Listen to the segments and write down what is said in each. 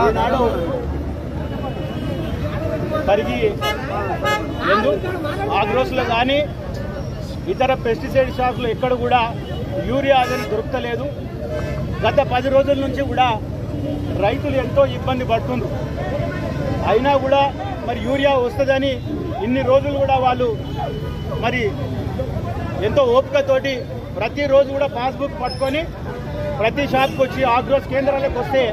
ఈనాడు పరిగి ఆగ్రోస్లో కానీ ఇతర పెస్టిసైడ్ షాప్లు ఎక్కడ కూడా యూరియా అనేది దొరుకుతలేదు. గత 10 రోజుల నుంచి కూడా రైతులు ఎంతో ఇబ్బంది పడుతుండ్రు. అయినా కూడా మరి యూరియా వస్తుందని ఇన్ని రోజులు కూడా వాళ్ళు మరి ఎంతో ఓపికతోటి ప్రతిరోజు కూడా పాస్బుక్ పట్టుకొని ప్రతి షాప్కి వచ్చి ఆగ్రోస్ కేంద్రాలకు వస్తే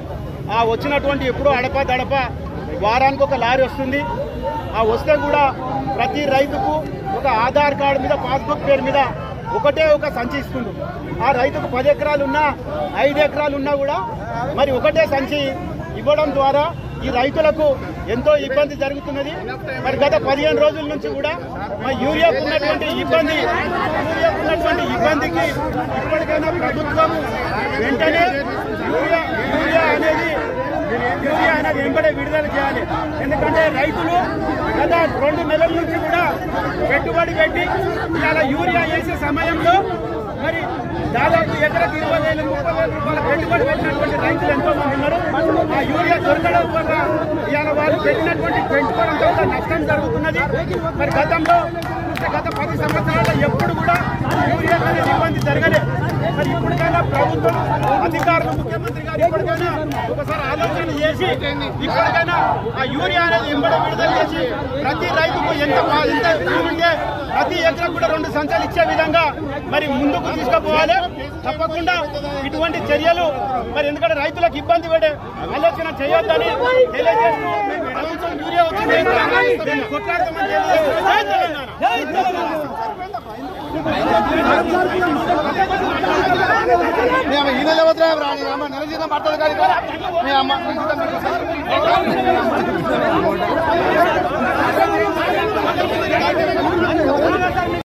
ఆ వచ్చినటువంటి ఎప్పుడో అడప వారానికి ఒక లారీ వస్తుంది. ఆ వస్తే కూడా ప్రతి రైతుకు ఒక ఆధార్ కార్డు మీద పాస్బుక్ పేరు మీద ఒకటే ఒక సంచి ఇస్తుంది. ఆ రైతుకు 10 ఎకరాలు ఉన్నా 5 ఎకరాలు ఉన్నా కూడా మరి ఒకటే సంచి ఇవ్వడం ద్వారా ఈ రైతులకు ఎంతో ఇబ్బంది జరుగుతున్నది. మరి గత 15 రోజుల నుంచి కూడా మరి యూరియాకు ఉన్నటువంటి ఇబ్బందికి ఇప్పటికైనా ప్రభుత్వం వెంటనే యూరియా అనేది వెంబడే విడుదల చేయాలి. ఎందుకంటే రైతులు గత 2 నెలల నుంచి కూడా పెట్టుబడి పెట్టి ఇలా యూరియా వేసే సమయంలో మరి దాదాపు ఎకరకు 20,000, 30,000 రూపాయల పెట్టుబడి పెట్టినటువంటి రైతులు ఎంతో మంది ఉన్నారు. ఆ యూరియా దొరకడం వల్ల ఇవాళ వాళ్ళు పెట్టినటువంటి పెట్టుబడంతో నష్టం జరుగుతున్నది. మరి గత 10 సంవత్సరాల్లో ఎప్పుడు కూడా యూరియా అనేది ఇబ్బంది జరగలేదు. మరి ఇప్పటికైనా ప్రభుత్వం అధికారులు, ముఖ్యమంత్రి గారు ఇప్పటికైనా ఒకసారి ఆలోచన చేసి ఇప్పటికైనా ఆ యూరియా అనేది వెంబడి విడుదల చేసి ప్రతి రైతుకు ఎంత ఉంటే ప్రతి ఎకరం కూడా 2 సంచులు ఇచ్చే విధంగా మరి ముందుకు తీసుకుపోవాలి. తప్పకుండా ఇటువంటి చర్యలు మరి ఎందుకంటే రైతులకు ఇబ్బంది పడే ఆలోచన చేయొద్దని తెలియజేస్తూ ప్రభుత్వం యూరియా వచ్చింది కొట్లాడతామని ఈ నెల రాని అమ్మ నెల జీతం పడుతుంది కానీ